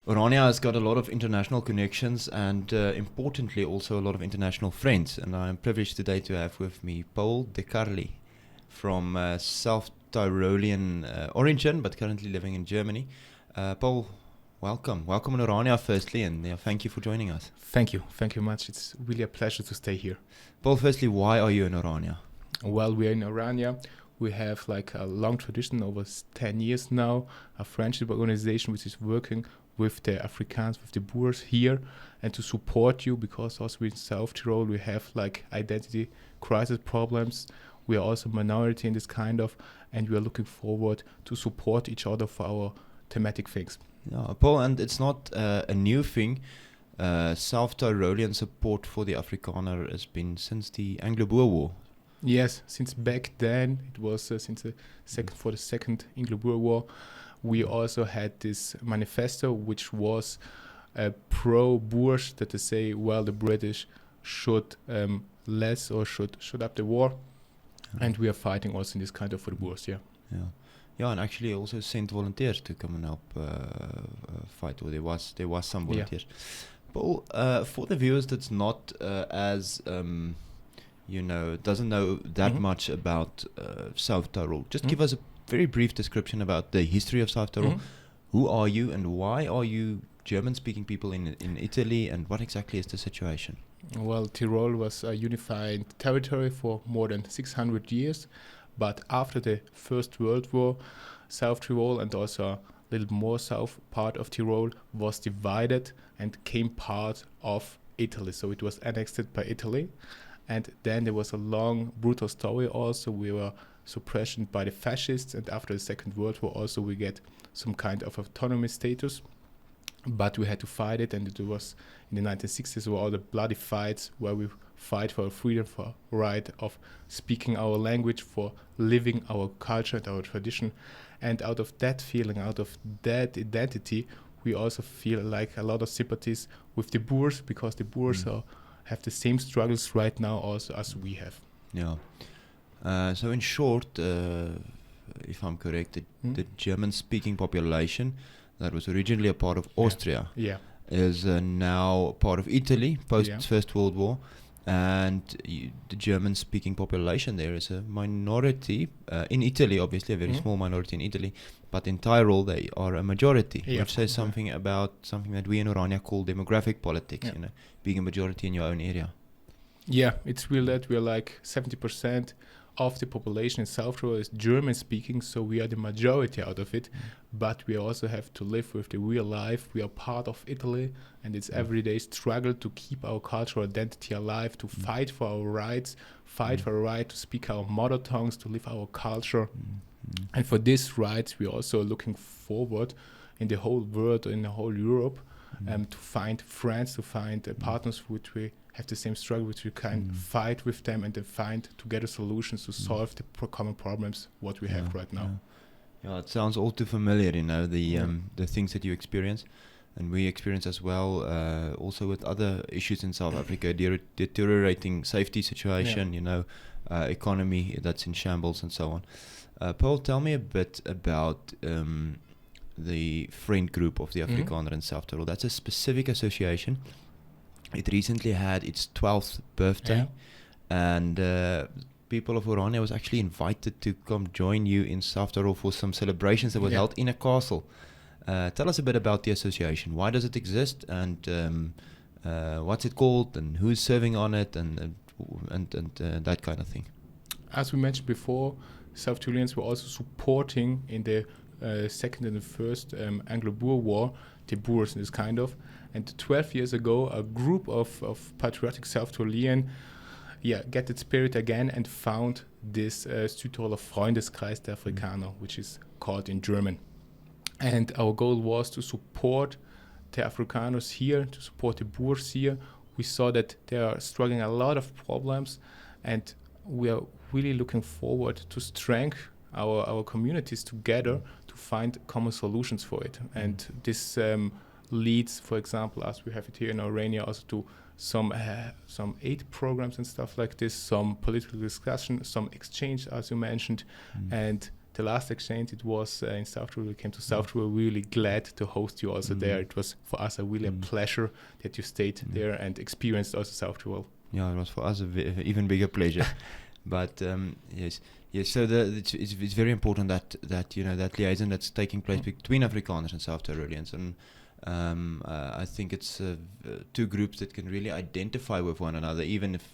Orania has got a lot of international connections and importantly also a lot of international friends. And I am privileged today to have with me Paul de Carli from South Tyrolean origin, but currently living in Germany. Paul, welcome. Welcome in Orania firstly, and thank you for joining us. Thank you much. It's really a pleasure to stay here. Paul, firstly, why are you in Orania? Well, we are in Orania. We have like a long tradition, over 10 years now, a friendship organization which is working with the Afrikaners, with the Boers here, and to support you, because also in South Tyrol we have like identity crisis problems. We are also minority in this kind of, and we are looking forward to support each other for our thematic things. Yeah, Paul, and it's not a new thing. South Tyrolean support for the Afrikaner has been since the Anglo-Boer War. Yes, since back then, it was since the Second Anglo-Boer War. We also had this manifesto, which was pro-Boers, that to say, well, the British should less or should shut up the war, and we are fighting also in this kind of for the Boers. Yeah, and actually also sent volunteers to come and help fight. Or there was some volunteers. Paul, for the viewers that's not as doesn't know that much about South Tyrol, just give us a very brief description about the history of South Tyrol. Who are you and why are you German-speaking people in Italy, and what exactly is the situation? Well, Tyrol was a unified territory for more than 600 years, but after the First World War, South Tyrol and also a little more south part of Tyrol was divided and became part of Italy. So it was annexed by Italy. And then there was a long, brutal story also. We were suppression by the fascists, and after the Second World War also we get some kind of autonomy status. But we had to fight it, and it was in the 1960s where all the bloody fights where we fight for freedom, for right of speaking our language, for living our culture and our tradition. And out of that feeling, out of that identity, we also feel like a lot of sympathies with the Boers, because the Boers have the same struggles right now also as we have. Yeah. So in short, if I'm correct, the German-speaking population that was originally a part of Austria is now part of Italy post First World War, and the German-speaking population there is a minority in Italy, obviously a very small minority in Italy, but in Tyrol they are a majority, which says something about something that we in Orania call demographic politics, being a majority in your own area. Yeah, it's real that we are like 70% of the population in South Tyrol is German speaking, so we are the majority out of it, but we also have to live with the real life. We are part of Italy, and it's everyday struggle to keep our cultural identity alive, to fight for our rights, fight for our right to speak our mother tongues, to live our culture. And for these rights, we are also looking forward in the whole world, in the whole Europe, to find friends, to find partners which we have the same struggle, which we can fight with them and then find together solutions to solve the common problems what we have right now. Yeah, it sounds all too familiar, the things that you experience, and we experience as well, also with other issues in South Africa, deteriorating safety situation, economy that's in shambles and so on. Paul, tell me a bit about the friend group of the Afrikaner in South Tyrol. That's a specific association. It recently had its 12th birthday, and people of Orania was actually invited to come join you in South Tyrol for some celebrations that was held in a castle. Tell us a bit about the association. Why does it exist, and what's it called, and who's serving on it, and that kind of thing? As we mentioned before, South Tyroleans were also supporting in the Second and the First Anglo-Boer War the Boers in this kind of. And 12 years ago, a group of patriotic South Tyrolean get that spirit again and found this Suid-Tiroolse Vriendeskreis der Afrikaner, which is called in German. And our goal was to support the Afrikaners here, to support the Boers here. We saw that they are struggling a lot of problems, and we are really looking forward to strengthen our communities together to find common solutions for it. And this leads, for example, as we have it here in Orania, also to some aid programs and stuff like this, some political discussion, some exchange, as you mentioned, and the last exchange, it was in South Tyrol. We came to South Tyrol. Really glad to host you also there. It was for us a pleasure that you stayed there and experienced also South Tyrol. Yeah, it was for us even bigger pleasure. But yes. So it's very important that that liaison that's taking place between Afrikaners and South Tyroleans, and I think it's two groups that can really identify with one another, even if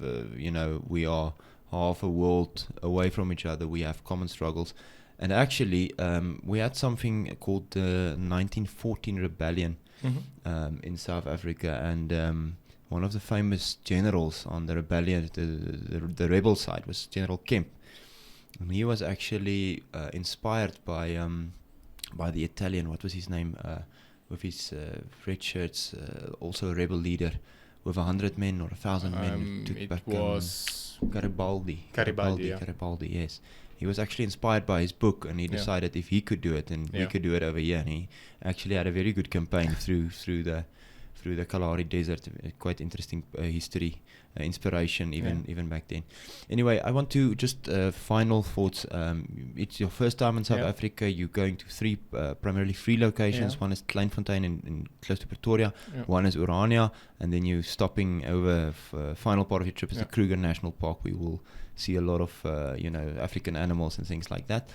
we are half a world away from each other. We have common struggles, and actually we had something called the 1914 rebellion in South Africa, and one of the famous generals on the rebellion, the rebel side, was General Kemp. And he was actually inspired by the Italian, what was his name, with his red shirts, also a rebel leader, with 100 men or 1,000 men. Who took it back, was Garibaldi. Yeah. Garibaldi, yes. He was actually inspired by his book, and he decided if he could do it, then we could do it over here. And he actually had a very good campaign through the Kalahari Desert. Quite interesting history, inspiration even back then. Anyway, I want to just final thoughts. It's your first time in South Africa. You're going to primarily three locations. One is Kleinfontein in close to Pretoria. One is Orania, and then you're stopping over. Final part of your trip is the Kruger National Park. We will see a lot of African animals and things like that.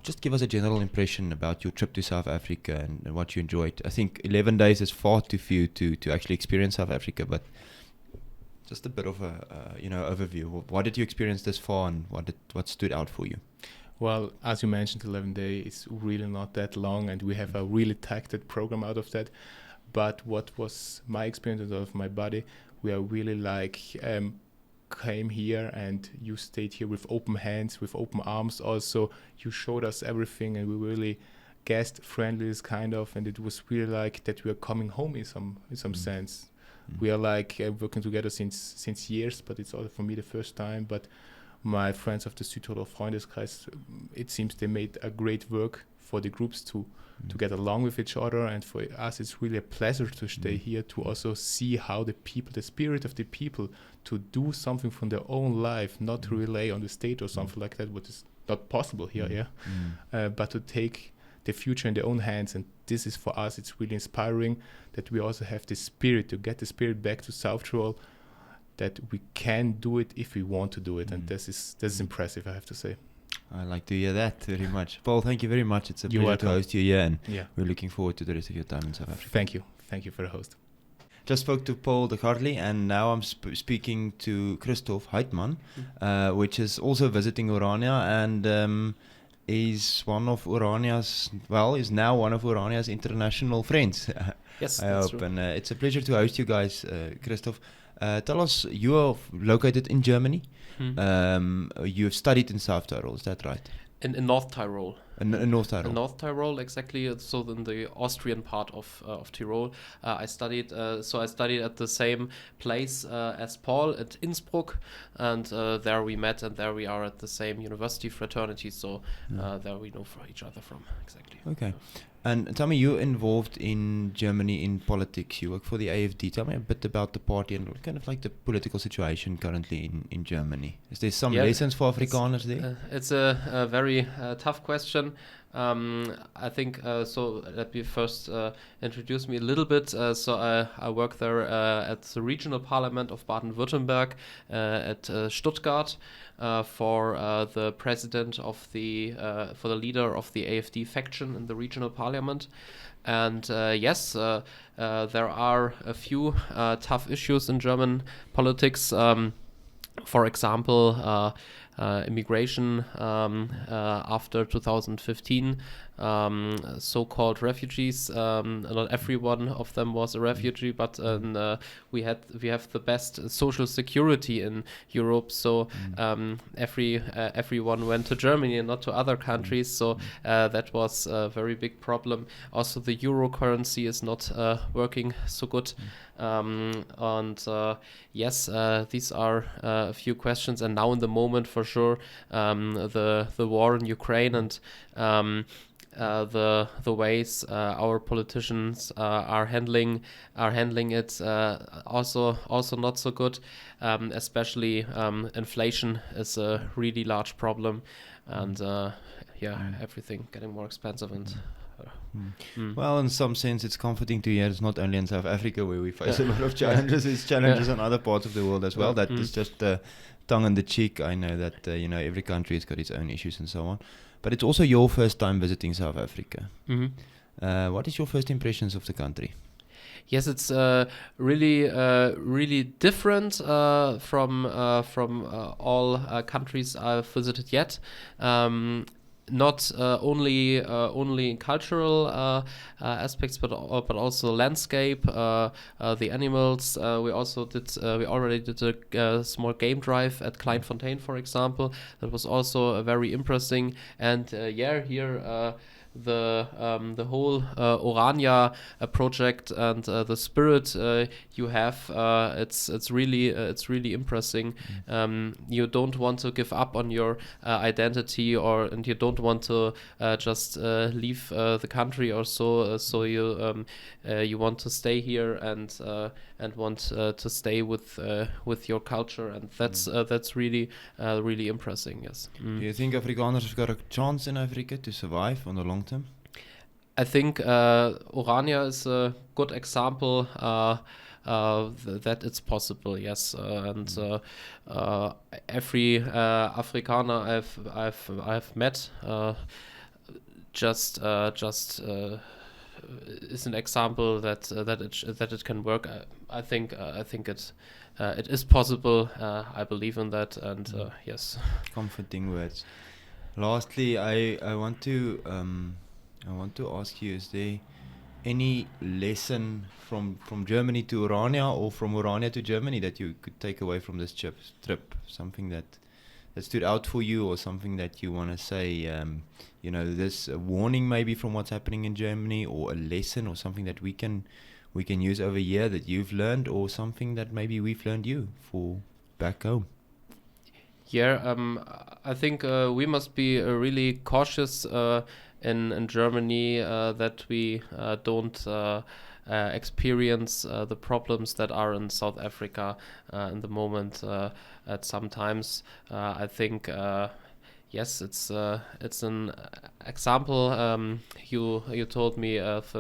Just give us a general impression about your trip to South Africa and what you enjoyed. I think 11 days is far too few to actually experience South Africa, but just a bit of a overview. What did you experience this far, and what stood out for you? Well, as you mentioned, 11 days is really not that long, and we have a really tacted program out of that. But what was my experience of my body, we are really came here and you stayed here with open hands, with open arms. Also, you showed us everything, and we were really guest friendly, kind of, and it was really like that we are coming home in some sense. We are working together since years, but it's also for me the first time. But my friends of the Suid-Tiroolse Vriende, it seems they made a great work for the groups to get along with each other, and for us it's really a pleasure to stay here, to also see how the spirit of the people, to do something from their own life, not to rely on the state or something like that, what is not possible here, but to take the future in their own hands. And this is for us, it's really inspiring that we also have the spirit, to get the spirit back to South Tyrol, that we can do it if we want to do it. And this is impressive, I have to say. I like to hear that very much. Paul, thank you very much. It's a pleasure to host you here, and we're looking forward to the rest of your time in South Africa. Thank you for the host. Just spoke to Paul de Gartley, and now I'm speaking to Christoph Heitmann, which is also visiting Orania, and is now one of Orania's international friends. Yes, I that's hope. true. And it's a pleasure to host you guys, Christoph. Tell us, you are located in Germany. You have studied in South Tyrol, is that right? In North Tyrol. In North Tyrol. In North Tyrol, exactly. So in the Austrian part of Tyrol, I studied. So I studied at the same place as Paul at Innsbruck, and there we met, and there we are at the same university fraternity. So there we know each other from, exactly. Okay. And tell me, you're involved in Germany in politics. You work for the AfD. Tell me a bit about the party and kind of like the political situation currently in Germany. Is there some lessons for Afrikaners there? It's a very tough question. I think so. Let me first introduce me a little bit. So I work there at the regional parliament of Baden-Württemberg at Stuttgart for the president of for the leader of the AfD faction in the regional parliament. And yes, there are a few tough issues in German politics. For example, immigration after 2015, so-called refugees. Not every one of them was a refugee, but we have the best social security in Europe. So everyone went to Germany and not to other countries. So that was a very big problem. Also, the euro currency is not working so good. Yes, these are a few questions. And now in the moment, for sure, the war in Ukraine and the ways our politicians are handling it also not so good. Especially inflation is a really large problem, and everything getting more expensive and. Well, in some sense, it's comforting to hear it's not only in South Africa where we face a lot of challenges. It's challenges in other parts of the world as well. That is just tongue in the cheek. I know that every country has got its own issues and so on. But it's also your first time visiting South Africa. What is your first impressions of the country? Yes, it's really different from all countries I've visited yet. Not only cultural aspects, but also landscape, the animals. We already did a small game drive at Kleinfontein, for example. That was also very interesting. And here. The whole Orania project and the spirit you have, it's really impressive. You don't want to give up on your identity, and you don't want to just leave the country or so. So you want to stay here and want to stay with your culture, and that's really impressive. Yes. Do you think Afrikaners have got a chance in Africa to survive on the long term? I think Orania is a good example that it's possible. Yes, and every Afrikaner I've met just is an example that it can work. I think it is possible. I believe in that, and yes. Comforting words. Lastly, I want to ask you: is there any lesson from Germany to Orania, or from Orania to Germany, that you could take away from this trip? Something that stood out for you, or something that you want to say? This warning maybe from what's happening in Germany, or a lesson, or something that we can use over here that you've learned, or something that maybe we've learned you for back home. Yeah, I think we must be really cautious in Germany that we don't experience the problems that are in South Africa in the moment. At some times, I think yes, it's an example. You told me of.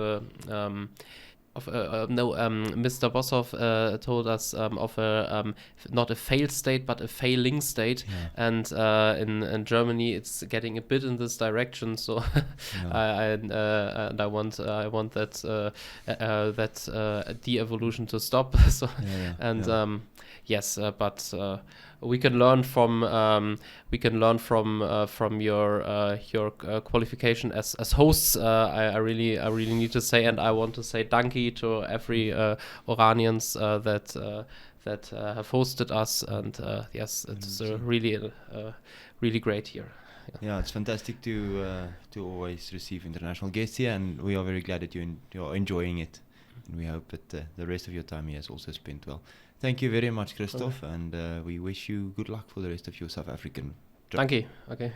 Mr. Boshoff told us of a not a failed state but a failing state, and in Germany it's getting a bit in this direction. So I want that de-evolution to stop. So yes, but we can learn from your qualification as hosts. I really need to say, and I want to say danke to every Oranians that have hosted us, and yes, it's really great here. Yeah, it's fantastic to always receive international guests here, and we are very glad that you're enjoying it, and we hope that the rest of your time here is also spent well. Thank you very much, Christoph, and we wish you good luck for the rest of your South African trip. Danke. Okay.